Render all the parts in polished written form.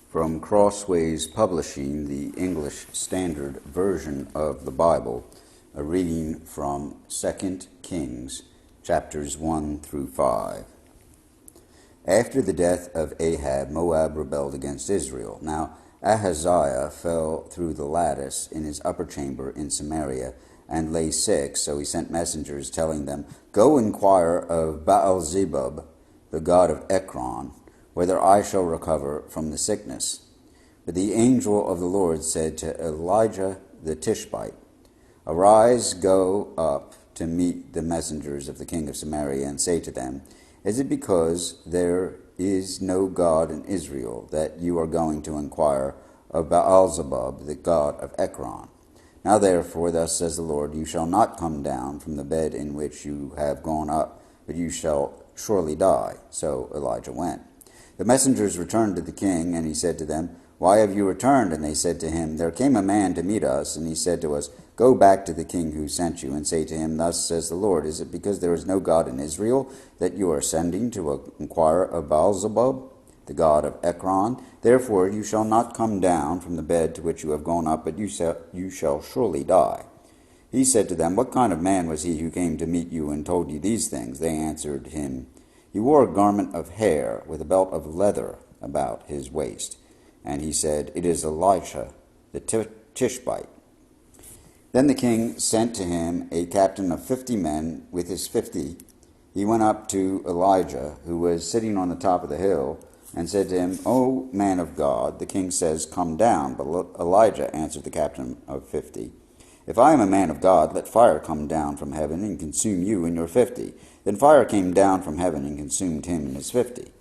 From Crossways Publishing, the English Standard Version of the Bible, a reading from 2 Kings, chapters 1 through 5. After the death of Ahab, Moab rebelled against Israel. Now Ahaziah fell through the lattice in his upper chamber in Samaria and lay sick, so he sent messengers telling them, "Go inquire of Baal-zebub, the god of Ekron, whether I shall recover from the sickness." But the angel of the Lord said to Elijah the Tishbite, "Arise, go up to meet the messengers of the king of Samaria, and say to them, Is it because there is no God in Israel that you are going to inquire of Baal-zebub, the god of Ekron? Now therefore, thus says the Lord, you shall not come down from the bed in which you have gone up, but you shall surely die." So Elijah went. The messengers returned to the king, and he said to them, "Why have you returned?" And they said to him, "There came a man to meet us, and he said to us, Go back to the king who sent you, and say to him, Thus says the Lord, is it because there is no God in Israel that you are sending to inquire of Baal-zebub, the god of Ekron? Therefore you shall not come down from the bed to which you have gone up, but you shall surely die." He said to them, "What kind of man was he who came to meet you and told you these things?" They answered him, "He wore a garment of hair with a belt of leather about his waist." And he said, "It is Elisha the Tishbite." Then the king sent to him a captain of 50 men with his 50. He went up to Elijah, who was sitting on the top of the hill, and said to him, "O man of God, the king says, Come down." But Elijah answered the captain of 50, "If I am a man of God, let fire come down from heaven and consume you and your 50. Then fire came down from heaven and consumed him and his 50.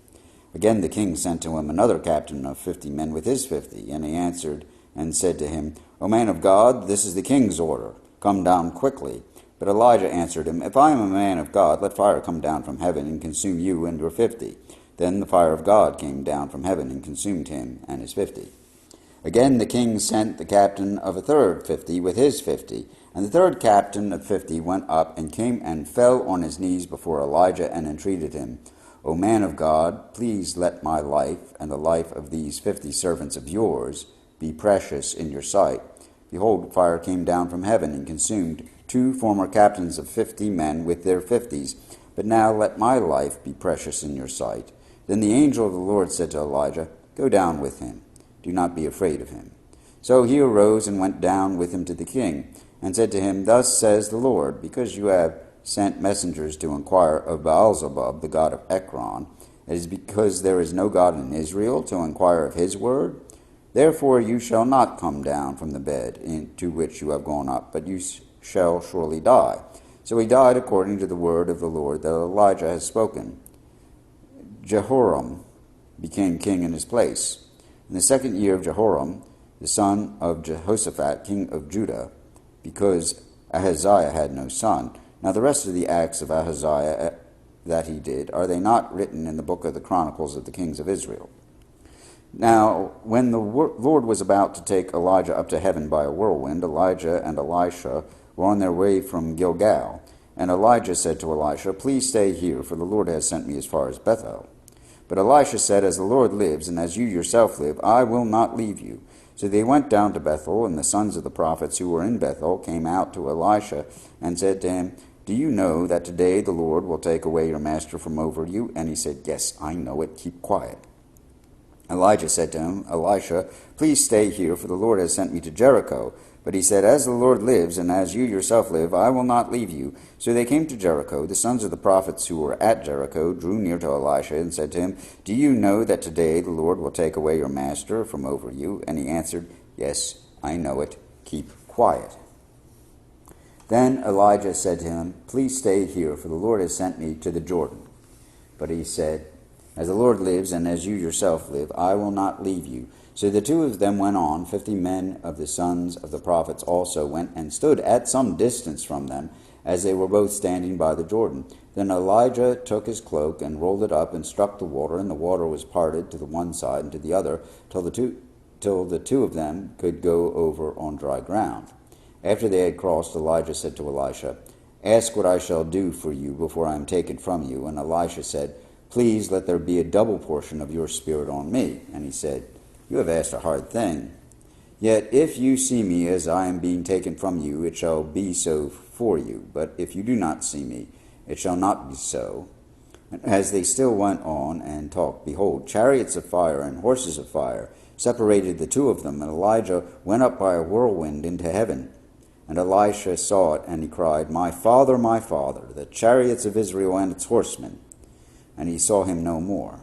Again the king sent to him another captain of 50 men with his 50. And he answered and said to him, "O man of God, this is the king's order. Come down quickly." But Elijah answered him, "If I am a man of God, let fire come down from heaven and consume you and your 50. Then the fire of God came down from heaven and consumed him and his 50. Again the king sent the captain of a third 50 with his 50. And the third captain of 50 went up and came and fell on his knees before Elijah and entreated him, "O man of God, please let my life and the life of these 50 servants of yours be precious in your sight." Behold, fire came down from heaven and consumed 2 former captains of 50 men with their 50s. But now let my life be precious in your sight. Then the angel of the Lord said to Elijah, "Go down with him. Do not be afraid of him." So he arose and went down with him to the king, and said to him, "Thus says the Lord, because you have sent messengers to inquire of Baal-zebub, the god of Ekron, it is because there is no God in Israel to inquire of his word. Therefore you shall not come down from the bed into which you have gone up, but you shall surely die." So he died according to the word of the Lord that Elijah has spoken. Jehoram became king in his place. In the 2nd year of Jehoram, the son of Jehoshaphat, king of Judah, because Ahaziah had no son. Now the rest of the acts of Ahaziah that he did, are they not written in the book of the Chronicles of the kings of Israel? Now, when the Lord was about to take Elijah up to heaven by a whirlwind, Elijah and Elisha were on their way from Gilgal. And Elijah said to Elisha, "Please stay here, for the Lord has sent me as far as Bethel." But Elisha said, "As the Lord lives, and as you yourself live, I will not leave you." So they went down to Bethel, and the sons of the prophets who were in Bethel came out to Elisha and said to him, "Do you know that today the Lord will take away your master from over you?" And he said, "Yes, I know it. Keep quiet." Elijah said to him, "Elisha, please stay here, for the Lord has sent me to Jericho." But he said, "As the Lord lives, and as you yourself live, I will not leave you." So they came to Jericho. The sons of the prophets who were at Jericho drew near to Elisha and said to him, "Do you know that today the Lord will take away your master from over you?" And he answered, "Yes, I know it. Keep quiet." Then Elijah said to him, "Please stay here, for the Lord has sent me to the Jordan." But he said, "As the Lord lives, and as you yourself live, I will not leave you." So the 2 of them went on. 50 men of the sons of the prophets also went and stood at some distance from them, as they were both standing by the Jordan. Then Elijah took his cloak and rolled it up and struck the water, and the water was parted to the one side and to the other, till the two of them could go over on dry ground. After they had crossed, Elijah said to Elisha, "Ask what I shall do for you before I am taken from you." And Elisha said, "Please let there be a double portion of your spirit on me." And he said, You have asked a hard thing. Yet if you see me as I am being taken from you, it shall be so for you. But if you do not see me, it shall not be so. And as they still went on and talked, behold, chariots of fire and horses of fire separated the two of them, and Elijah went up by a whirlwind into heaven. And Elisha saw it, and he cried, my father, the chariots of Israel and its horsemen. And he saw him no more.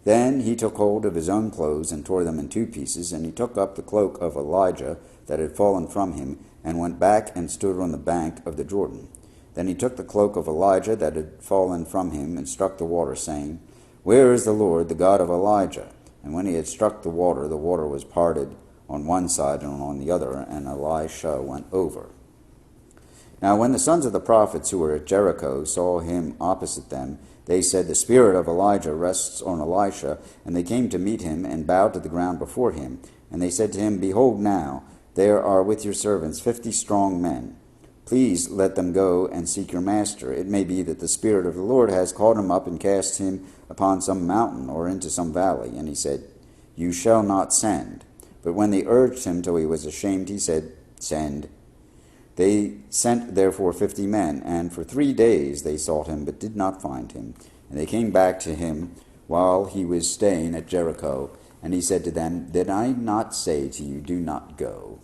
Then he took hold of his own clothes and tore them in two pieces, and he took up the cloak of Elijah that had fallen from him, and went back and stood on the bank of the Jordan. Then he took the cloak of Elijah that had fallen from him, and struck the water, saying, where is the Lord, the God of Elijah? And when he had struck the water was parted on one side and on the other, and Elisha went over. Now when the sons of the prophets who were at Jericho saw him opposite them, they said, the spirit of Elijah rests on Elisha. And they came to meet him, and bowed to the ground before him. And they said to him, behold now, there are with your servants 50 strong men. Please let them go and seek your master. It may be that the Spirit of the Lord has caught him up and cast him upon some mountain or into some valley. And he said, you shall not send. But when they urged him till he was ashamed, he said, send. They sent therefore 50 men, and for 3 days they sought him, but did not find him. And they came back to him while he was staying at Jericho. And he said to them, did I not say to you, do not go?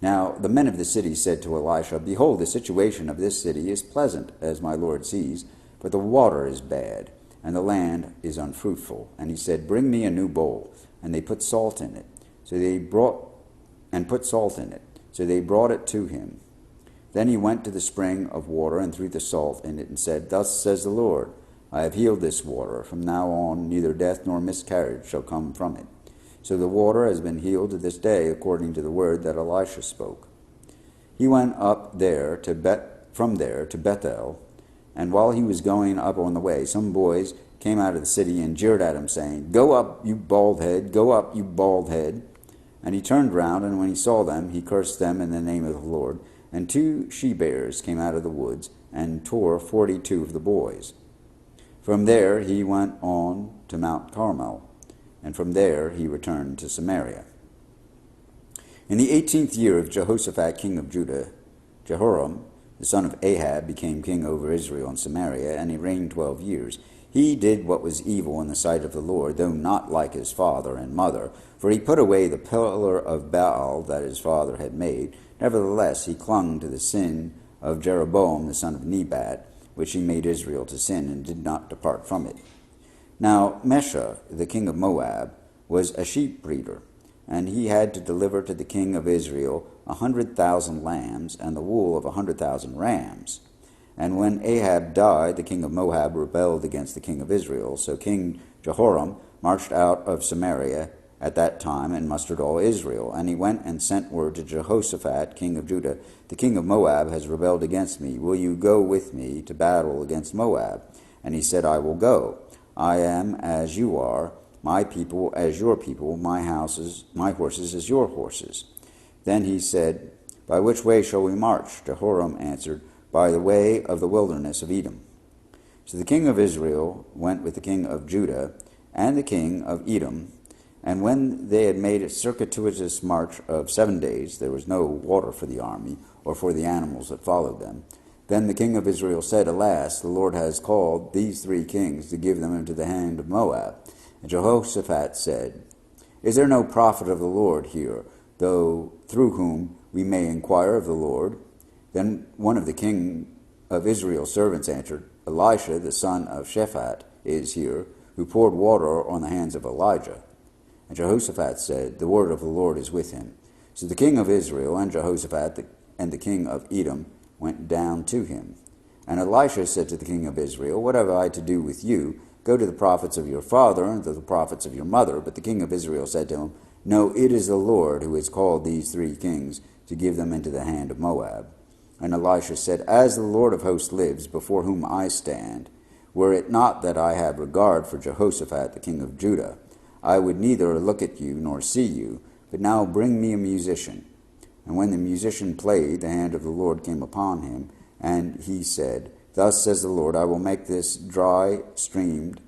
Now the men of the city said to Elisha, behold, the situation of this city is pleasant, as my Lord sees, but the water is bad, and the land is unfruitful. And he said, bring me a new bowl. And they put salt in it. So they brought it to him. Then he went to the spring of water and threw the salt in it, and said, thus says the Lord, I have healed this water. From now on neither death nor miscarriage shall come from it. So the water has been healed to this day, according to the word that Elisha spoke. He went up from there to Bethel, and while he was going up on the way, some boys came out of the city and jeered at him, saying, go up, you bald head, go up, you bald head. And he turned round, and when he saw them, he cursed them in the name of the Lord. And 2 she-bears came out of the woods, and tore 42 of the boys. From there he went on to Mount Carmel, and from there he returned to Samaria. In the 18th year of Jehoshaphat king of Judah, Jehoram, the son of Ahab, became king over Israel and Samaria, and he reigned 12 years. He did what was evil in the sight of the Lord, though not like his father and mother, for he put away the pillar of Baal that his father had made. Nevertheless, he clung to the sin of Jeroboam the son of Nebat, which he made Israel to sin, and did not depart from it. Now Mesha, the king of Moab, was a sheep breeder, and he had to deliver to the king of Israel 100,000 lambs, and the wool of 100,000 rams. And when Ahab died, the king of Moab rebelled against the king of Israel. So King Jehoram marched out of Samaria at that time, and mustered all Israel. And he went and sent word to Jehoshaphat, king of Judah, the king of Moab has rebelled against me. Will you go with me to battle against Moab? And he said, I will go. I am as you are, my people as your people, my horses as your horses. Then he said, by which way shall we march? Jehoram answered, by the way of the wilderness of Edom. So the king of Israel went with the king of Judah and the king of Edom. And when they had made a circuitous march of 7 days, there was no water for the army, or for the animals that followed them. Then the king of Israel said, alas, the Lord has called these 3 kings to give them into the hand of Moab. And Jehoshaphat said, is there no prophet of the Lord here, through whom we may inquire of the Lord? Then one of the king of Israel's servants answered, Elisha, the son of Shaphat, is here, who poured water on the hands of Elijah. And Jehoshaphat said, the word of the Lord is with him. So the king of Israel and Jehoshaphat and the king of Edom went down to him. And Elisha said to the king of Israel, what have I to do with you? Go to the prophets of your father and to the prophets of your mother. But the king of Israel said to him, no, it is the Lord who has called these 3 kings to give them into the hand of Moab. And Elisha said, as the Lord of hosts lives, before whom I stand, were it not that I have regard for Jehoshaphat the king of Judah, I would neither look at you nor see you, but now bring me a musician. And when the musician played, the hand of the Lord came upon him, and he said, thus says the Lord, I will make this dry streambed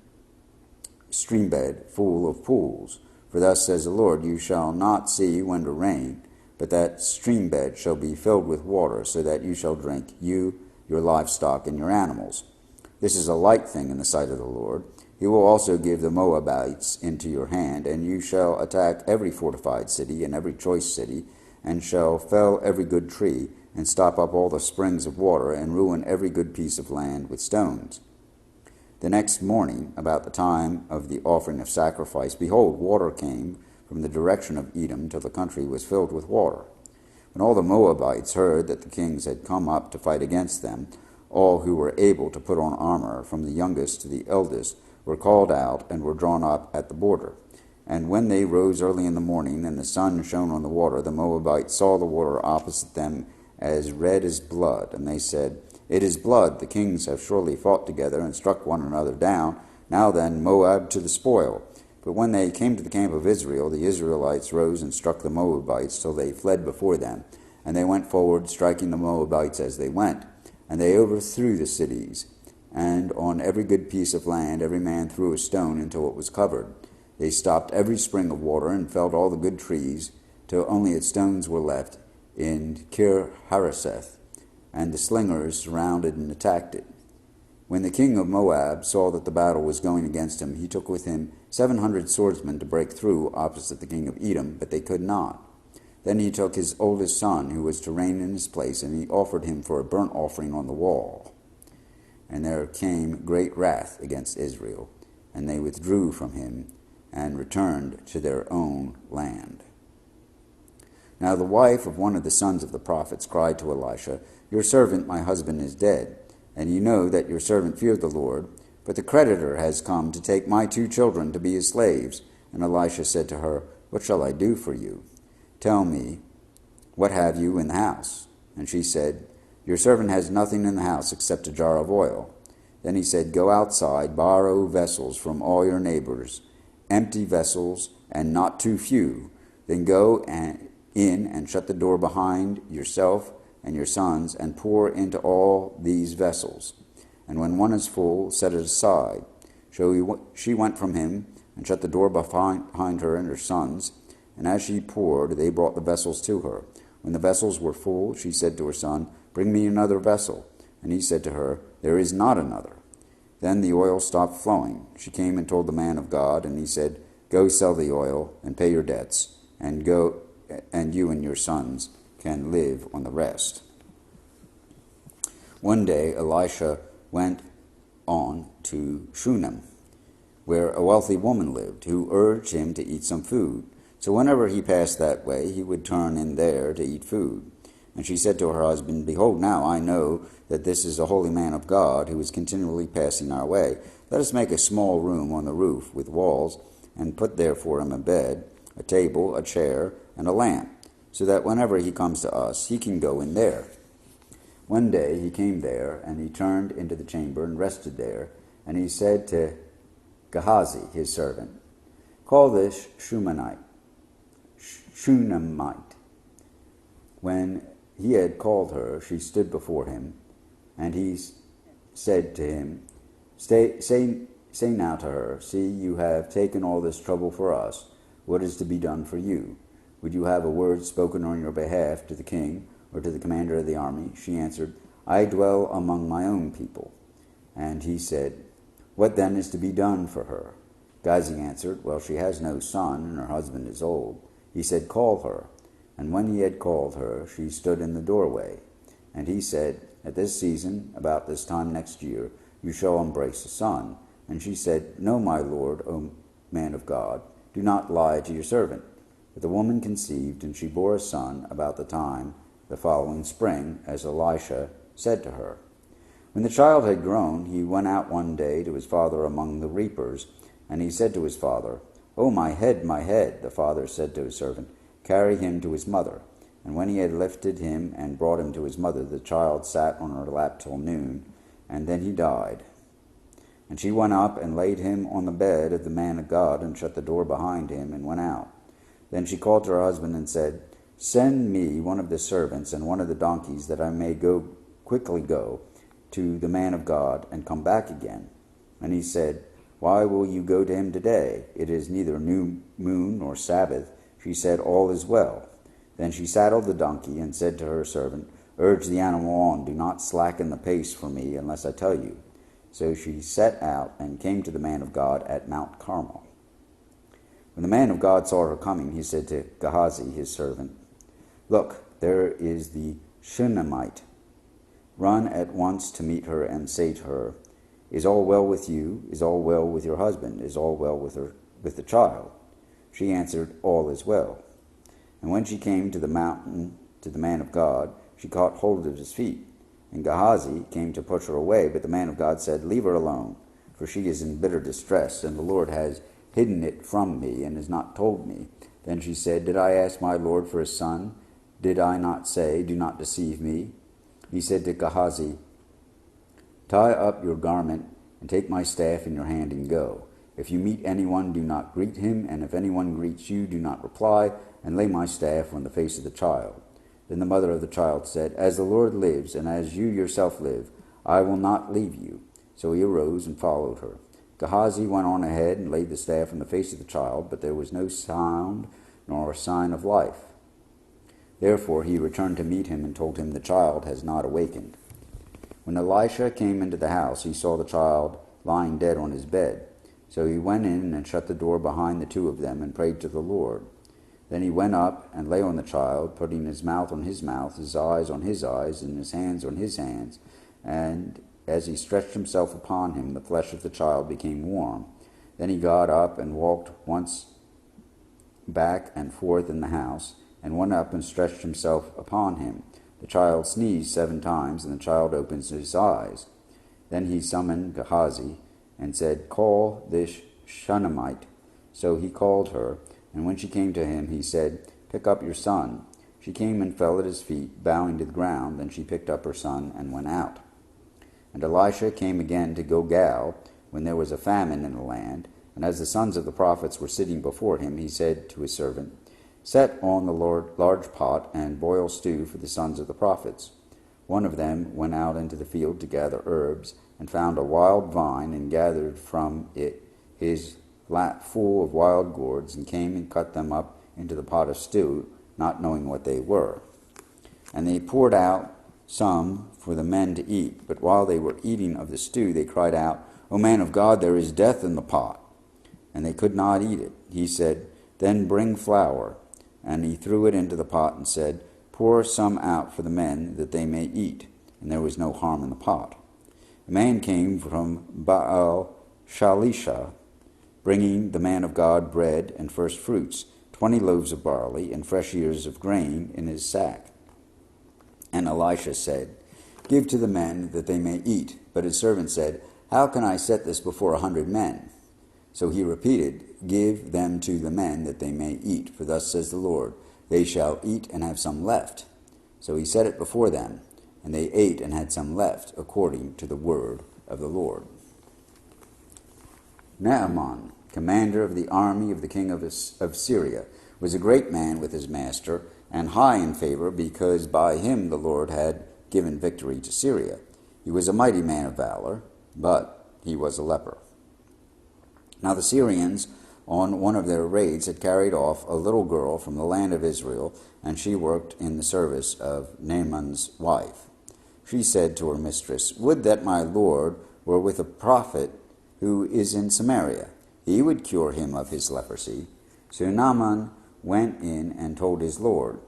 full of pools, For thus says the Lord, you shall not see wind or rain, but that stream bed shall be filled with water, so that you shall drink, you, your livestock, and your animals. This is a light thing in the sight of the Lord. He will also give the Moabites into your hand, and you shall attack every fortified city and every choice city, and shall fell every good tree, and stop up all the springs of water, and ruin every good piece of land with stones. The next morning, about the time of the offering of sacrifice, behold, water came from the direction of Edom till the country was filled with water. When all the Moabites heard that the kings had come up to fight against them, all who were able to put on armor, from the youngest to the eldest, were called out and were drawn up at the border. And when they rose early in the morning, and the sun shone on the water, the Moabites saw the water opposite them as red as blood, and they said, It is blood. The kings have surely fought together and struck one another down. Now then, Moab to the spoil. But when they came to the camp of Israel, the Israelites rose and struck the Moabites till they fled before them. And they went forward, striking the Moabites as they went. And they overthrew the cities. And on every good piece of land every man threw a stone until it was covered. They stopped every spring of water and felled all the good trees, till only its stones were left in Kir Hareseth. And the slingers surrounded and attacked it. When the king of Moab saw that the battle was going against him, he took with him 700 swordsmen to break through opposite the king of Edom, but they could not. Then he took his oldest son, who was to reign in his place, and he offered him for a burnt offering on the wall. And there came great wrath against Israel, and they withdrew from him and returned to their own land. Now the wife of one of the sons of the prophets cried to Elisha, Your servant, my husband, is dead, and you know that your servant feared the Lord, but the creditor has come to take my 2 children to be his slaves. And Elisha said to her, What shall I do for you? Tell me, what have you in the house? And she said, Your servant has nothing in the house except a jar of oil. Then he said, Go outside, borrow vessels from all your neighbors, empty vessels, and not too few. Then go in and shut the door behind yourself and your sons, and pour into all these vessels. And when one is full, set it aside. So she went from him, and shut the door behind her and her sons. And as she poured, they brought the vessels to her. When the vessels were full, she said to her son, Bring me another vessel. And he said to her, There is not another. Then the oil stopped flowing. She came and told the man of God, and he said, Go sell the oil, and pay your debts, and go, and you and your sons can live on the rest. One day Elisha went on to Shunem, where a wealthy woman lived, who urged him to eat some food. So whenever he passed that way, he would turn in there to eat food. And she said to her husband, Behold, now I know that this is a holy man of God, who is continually passing our way. Let us make a small room on the roof with walls, and put there for him a bed, a table, a chair, and a lamp, so that whenever he comes to us, he can go in there. One day he came there, and he turned into the chamber and rested there. And he said to Gehazi, his servant, Call this Shunammite. When he had called her, she stood before him, and he said to him, Say now to her, See, you have taken all this trouble for us. What is to be done for you? Would you have a word spoken on your behalf to the king or to the commander of the army? She answered, I dwell among my own people. And he said, What then is to be done for her? Gehazi answered, Well, she has no son, and her husband is old. He said, Call her. And when he had called her, she stood in the doorway. And he said, At this season, about this time next year, you shall embrace a son. And she said, No, my lord, O man of God, do not lie to your servant. But the woman conceived, and she bore a son about the time the following spring, as Elisha said to her. When the child had grown, he went out one day to his father among the reapers, and he said to his father, Oh, my head, my head. The father said to his servant, Carry him to his mother. And when he had lifted him and brought him to his mother, the child sat on her lap till noon, and then he died. And she went up and laid him on the bed of the man of God, and shut the door behind him, and went out. Then she called to her husband and said, Send me one of the servants and one of the donkeys, that I may quickly go to the man of God and come back again. And he said, Why will you go to him today? It is neither new moon nor Sabbath. She said, All is well. Then she saddled the donkey and said to her servant, Urge the animal on, do not slacken the pace for me unless I tell you. So she set out and came to the man of God at Mount Carmel. When the man of God saw her coming, he said to Gehazi, his servant, Look, there is the Shunammite. Run at once to meet her and say to her, Is all well with you? Is all well with your husband? Is all well with the child? She answered, All is well. And when she came to the mountain to the man of God, she caught hold of his feet. And Gehazi came to push her away, but the man of God said, Leave her alone, for she is in bitter distress, and the Lord has hidden it from me and has not told me. Then she said, Did I ask my Lord for a son? Did I not say, Do not deceive me? He said to Gehazi, Tie up your garment and take my staff in your hand and go. If you meet anyone, do not greet him, and if anyone greets you, do not reply, and lay my staff on the face of the child. Then the mother of the child said, As the Lord lives, and as you yourself live, I will not leave you. So he arose and followed her. Gehazi went on ahead and laid the staff on the face of the child, but there was no sound nor a sign of life. Therefore he returned to meet him and told him, The child has not awakened. When Elisha came into the house, he saw the child lying dead on his bed. So he went in and shut the door behind the two of them and prayed to the Lord. Then he went up and lay on the child, putting his mouth on his mouth, his eyes on his eyes, and his hands on his hands. And as he stretched himself upon him, the flesh of the child became warm. Then he got up and walked once back and forth in the house, and went up and stretched himself upon him. The child sneezed 7 times, and the child opened his eyes. Then he summoned Gehazi, and said, Call this Shunammite. So he called her, and when she came to him, he said, Pick up your son. She came and fell at his feet, bowing to the ground. Then she picked up her son and went out. And Elisha came again to Gilgal, when there was a famine in the land. And as the sons of the prophets were sitting before him, he said to his servant, Set on the large pot and boil stew for the sons of the prophets. One of them went out into the field to gather herbs, and found a wild vine, and gathered from it his lap full of wild gourds, and came and cut them up into the pot of stew, not knowing what they were. And they poured out some for the men to eat. But while they were eating of the stew, they cried out, O man of God, there is death in the pot. And they could not eat it. He said, Then bring flour. And he threw it into the pot and said, Pour some out for the men, that they may eat. And there was no harm in the pot. A man came from Baal Shalisha, bringing the man of God bread and first fruits, 20 loaves of barley, and fresh ears of grain in his sack. And Elisha said, Give to the men, that they may eat. But his servant said, How can I set this before 100 men? So he repeated, Give them to the men, that they may eat. For thus says the Lord, They shall eat and have some left. So he set it before them, and they ate and had some left, according to the word of the Lord. Naaman, commander of the army of the king of Syria, was a great man with his master, and high in favor, because by him the Lord had given victory to Syria. He was a mighty man of valor, but he was a leper. Now the Syrians, on one of their raids, had carried off a little girl from the land of Israel, and she worked in the service of Naaman's wife. She said to her mistress, Would that my Lord were with a prophet who is in Samaria. He would cure him of his leprosy. So Naaman went in and told his Lord.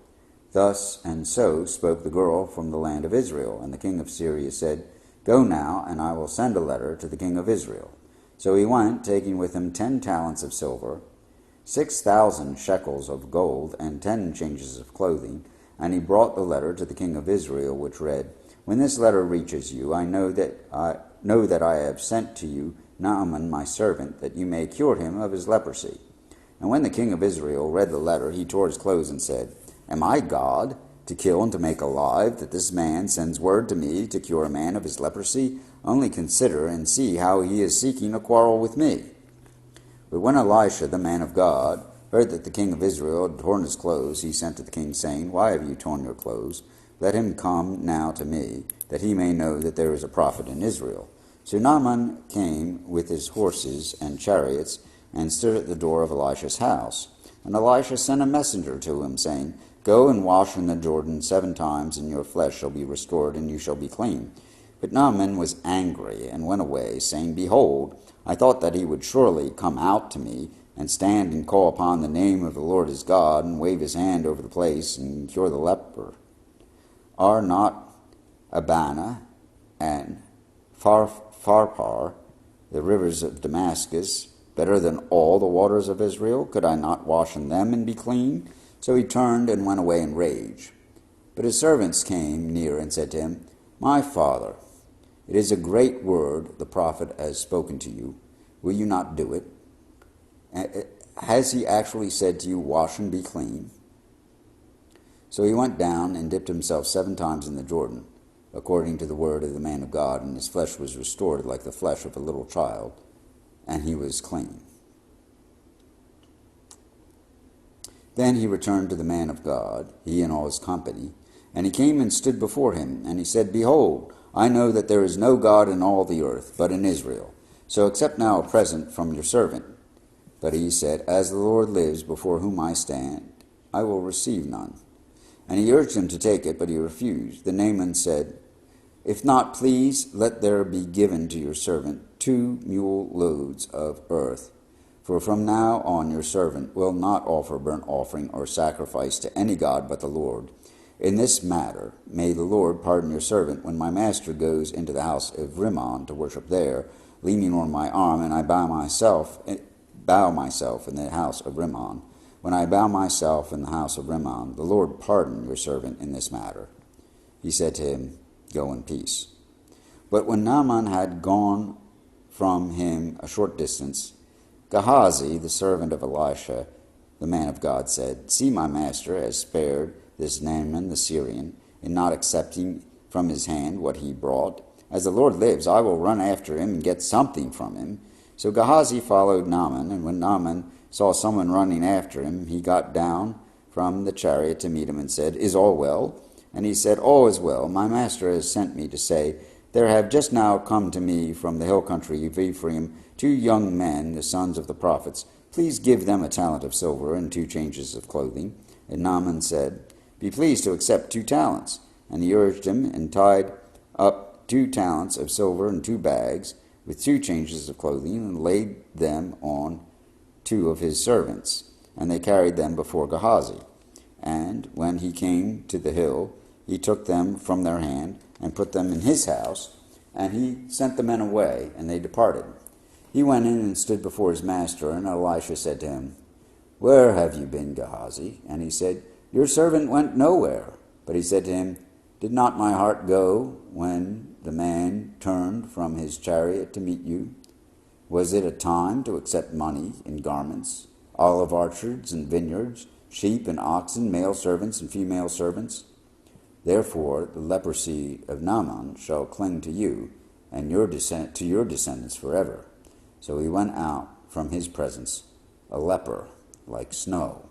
Thus and so spoke the girl from the land of Israel. And the king of Syria said, Go now, and I will send a letter to the king of Israel. So he went, taking with him 10 talents of silver, 6,000 shekels of gold, and 10 changes of clothing. And he brought the letter to the king of Israel, which read, When this letter reaches you, I know that I have sent to you Naaman my servant, that you may cure him of his leprosy. And when the king of Israel read the letter, he tore his clothes and said, Am I God, to kill and to make alive, that this man sends word to me to cure a man of his leprosy? Only consider and see how he is seeking a quarrel with me. But when Elisha, the man of God, heard that the king of Israel had torn his clothes, he sent to the king, saying, Why have you torn your clothes? Let him come now to me, that he may know that there is a prophet in Israel. So Naaman came with his horses and chariots and stood at the door of Elisha's house. And Elisha sent a messenger to him, saying, Go and wash in the Jordan 7 times, and your flesh shall be restored, and you shall be clean. But Naaman was angry and went away, saying, Behold, I thought that he would surely come out to me, and stand and call upon the name of the Lord his God, and wave his hand over the place, and cure the leper. Are not Abana and Pharpar, the rivers of Damascus, better than all the waters of Israel? Could I not wash in them and be clean? So he turned and went away in rage. But his servants came near and said to him, My father, it is a great word the prophet has spoken to you. Will you not do it? Has he actually said to you, Wash and be clean? So he went down and dipped himself 7 times in the Jordan, according to the word of the man of God, and his flesh was restored like the flesh of a little child, and he was clean. Then he returned to the man of God, he and all his company, and he came and stood before him, and he said, Behold, I know that there is no God in all the earth, but in Israel. So accept now a present from your servant. But he said, As the Lord lives, before whom I stand, I will receive none. And he urged him to take it, but he refused. Then Naaman said, If not, please let there be given to your servant 2 mule loads of earth. For from now on your servant will not offer burnt offering or sacrifice to any god but the Lord. In this matter may the Lord pardon your servant when my master goes into the house of Rimmon to worship there, leaning on my arm, and I bow myself in the house of Rimmon. When I bow myself in the house of Rimmon, the Lord pardon your servant in this matter. He said to him, Go in peace. But when Naaman had gone from him a short distance, Gehazi, the servant of Elisha, the man of God, said, See, my master has spared this Naaman the Syrian, in not accepting from his hand what he brought. As the Lord lives, I will run after him and get something from him. So Gehazi followed Naaman, and when Naaman saw someone running after him, he got down from the chariot to meet him and said, Is all well? And he said, All is well. My master has sent me to say, There have just now come to me from the hill country of Ephraim 2 young men, the sons of the prophets. Please give them a talent of silver and 2 changes of clothing. And Naaman said, Be pleased to accept 2 talents. And he urged him and tied up 2 talents of silver and 2 bags with 2 changes of clothing, and laid them on 2 of his servants. And they carried them before Gehazi. And when he came to the hill, he took them from their hand and put them in his house, and he sent the men away, and they departed. He went in and stood before his master, and Elisha said to him, Where have you been, Gehazi? And he said, Your servant went nowhere. But he said to him, Did not my heart go when the man turned from his chariot to meet you? Was it a time to accept money and garments, olive orchards and vineyards, sheep and oxen, male servants and female servants? Therefore the leprosy of Naaman shall cling to you, and to your descendants forever. So he went out from his presence, a leper like snow.